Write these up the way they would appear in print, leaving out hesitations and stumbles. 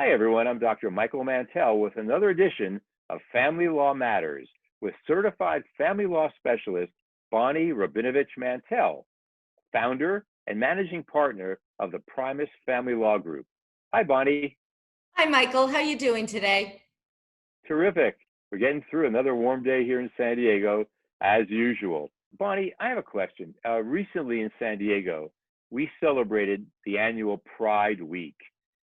Hi, everyone. I'm Dr. Michael Mantell with another edition of Family Law Matters with certified family law specialist Bonnie Rabinovich Mantell, founder and managing partner of the Primus Family Law Group. Hi, Bonnie. Hi, Michael. How you doing today? Terrific. We're getting through another warm day here in San Diego, as usual. Bonnie, I have a question. Recently in San Diego, we celebrated the annual Pride Week,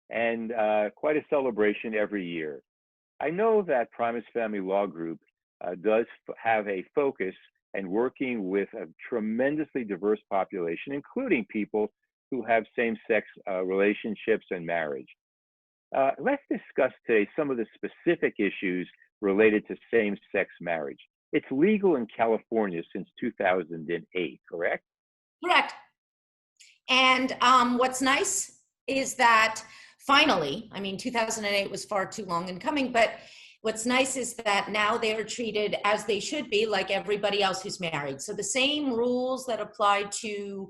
and quite a celebration every year. I know that Primus Family Law Group does have a focus and working with a tremendously diverse population, including people who have same-sex relationships and marriage. Let's discuss today some of the specific issues related to same-sex marriage. It's legal in California since 2008, correct? Correct. And what's nice is that finally, 2008 was far too long in coming, but what's nice is that now they are treated as they should be, like everybody else who's married. So the same rules that apply to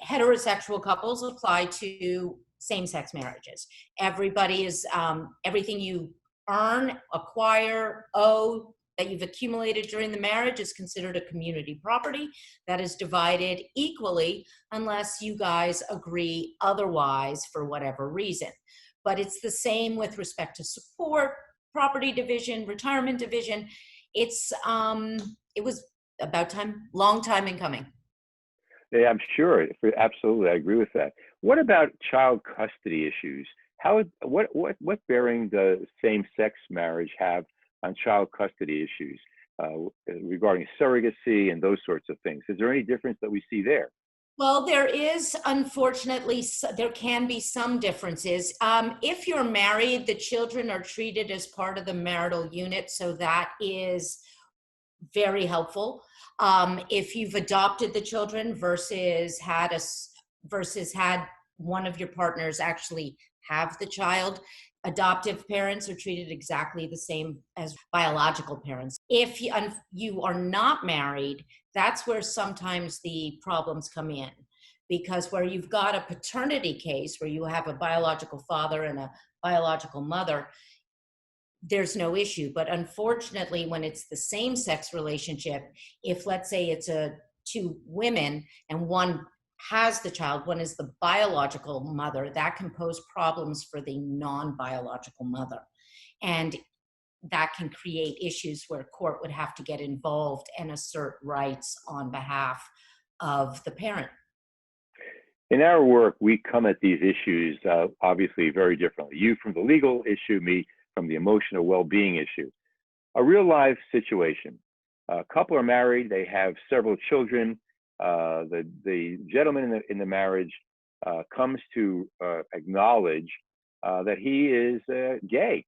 heterosexual couples apply to same-sex marriages. Everybody is, everything you earn, acquire, owe, that you've accumulated during the marriage is considered a community property that is divided equally unless you guys agree otherwise for whatever reason. But it's the same with respect to support, property division, retirement division. It was about time, long time in coming. Yeah, I'm sure. Absolutely, I agree with that. What about child custody issues? What bearing does same-sex marriage have on child custody issues regarding surrogacy and those sorts of things? Is there any difference that we see there? Well, there is, unfortunately, there can be some differences. If you're married, the children are treated as part of the marital unit, so that is very helpful. If you've adopted the children versus had one of your partners actually have the child, adoptive parents are treated exactly the same as biological parents. If you are not married, that's where sometimes the problems come in, because where you've got a paternity case where you have a biological father and a biological mother, there's no issue. But unfortunately, when it's the same-sex relationship, if let's say it's two women and one has the child, one is the biological mother, that can pose problems for the non-biological mother. And that can create issues where court would have to get involved and assert rights on behalf of the parent. In our work, we come at these issues obviously very differently. You from the legal issue, me from the emotional well-being issue. A real life situation. A couple are married, they have several children. The gentleman in the marriage comes to acknowledge that he is gay,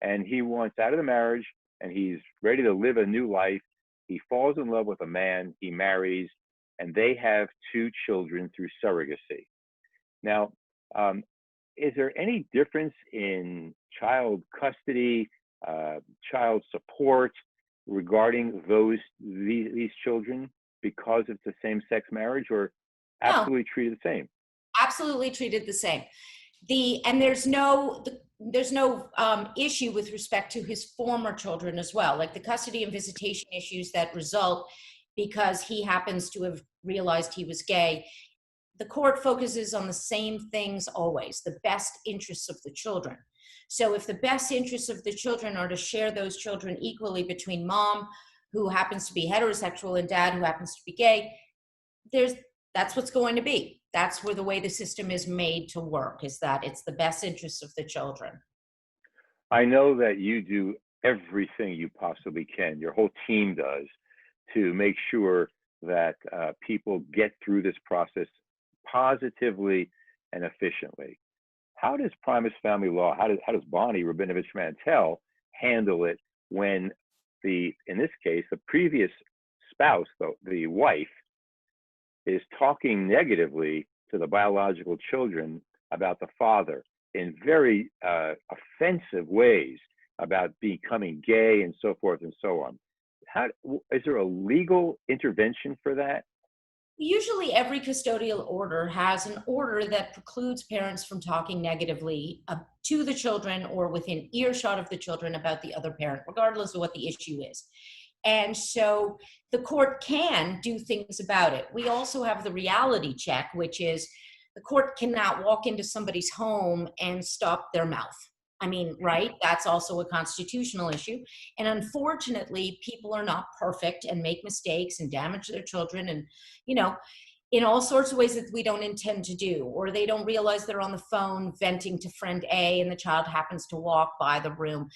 and he wants out of the marriage, and he's ready to live a new life. He falls in love with a man, he marries, and they have two children through surrogacy. Now, is there any difference in child custody, child support regarding these children because it's a same-sex marriage, or No, absolutely treated the same? absolutely treated the same. And there's no issue with respect to his former children as well, like the custody and visitation issues that result because he happens to have realized he was gay. The court focuses on the same things always, the best interests of the children. So if the best interests of the children are to share those children equally between mom, who happens to be heterosexual, and dad, who happens to be gay, that's what's going to be. That's where the way the system is made to work, is that it's the best interests of the children. I know that you do everything you possibly can, your whole team does, to make sure that people get through this process positively and efficiently. How does Primus Family Law, how does Bonnie Rabinovich Mantell handle it when in this case, the previous spouse, the wife, is talking negatively to the biological children about the father in very offensive ways about becoming gay and so forth and so on? Is there a legal intervention for that? Usually every custodial order has an order that precludes parents from talking negatively to the children or within earshot of the children about the other parent, regardless of what the issue is. And so the court can do things about it. We also have the reality check, which is the court cannot walk into somebody's home and stop their mouth. I mean, right? That's also a constitutional issue. And unfortunately, people are not perfect and make mistakes and damage their children and, you know, in all sorts of ways that we don't intend to do, or they don't realize they're on the phone venting to friend A and the child happens to walk by the room.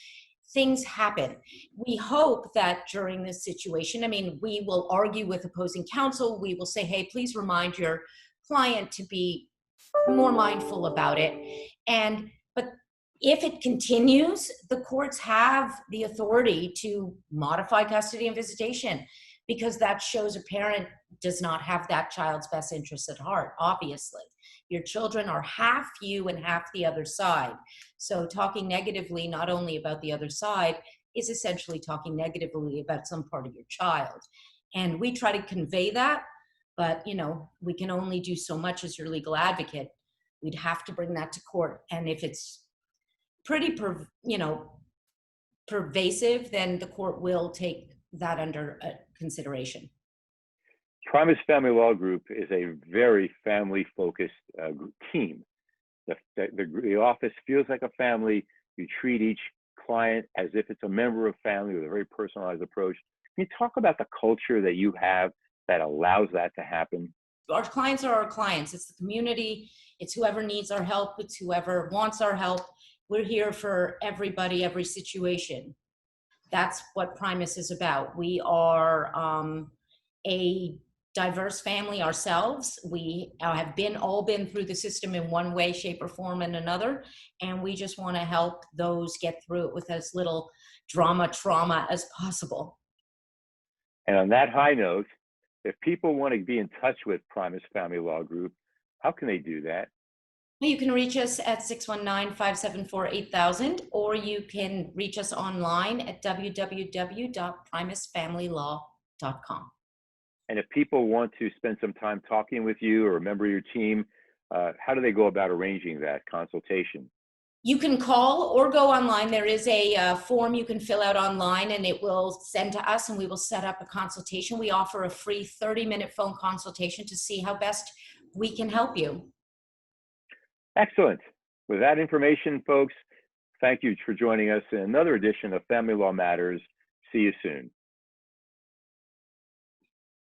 Things happen. We hope that during this situation, I mean, we will argue with opposing counsel. We will say, hey, please remind your client to be more mindful about it. But if it continues, the courts have the authority to modify custody and visitation, because that shows a parent does not have that child's best interests at heart, obviously. Your children are half you and half the other side. So talking negatively, not only about the other side, is essentially talking negatively about some part of your child. And we try to convey that, but we can only do so much as your legal advocate. We'd have to bring that to court. And if it's pretty, pervasive, then the court will take that under consideration. Primus Family Law Group is a very family-focused team. The office feels like a family. You treat each client as if it's a member of family with a very personalized approach. Can you talk about the culture that you have that allows that to happen? Our clients are our clients. It's the community. It's whoever needs our help. It's whoever wants our help. We're here for everybody, every situation. That's what Primus is about. We are a diverse family ourselves. We have all been through the system in one way, shape, or form and another, and we just want to help those get through it with as little trauma as possible. And on that high note, if people want to be in touch with Primus Family Law Group, how can they do that? You can reach us at 619-574-8000, or you can reach us online at www.primusfamilylaw.com. And if people want to spend some time talking with you or a member of your team, how do they go about arranging that consultation? You can call or go online. There is a form you can fill out online, and it will send to us, and we will set up a consultation. We offer a free 30-minute phone consultation to see how best we can help you. Excellent. With that information, folks, thank you for joining us in another edition of Family Law Matters. See you soon.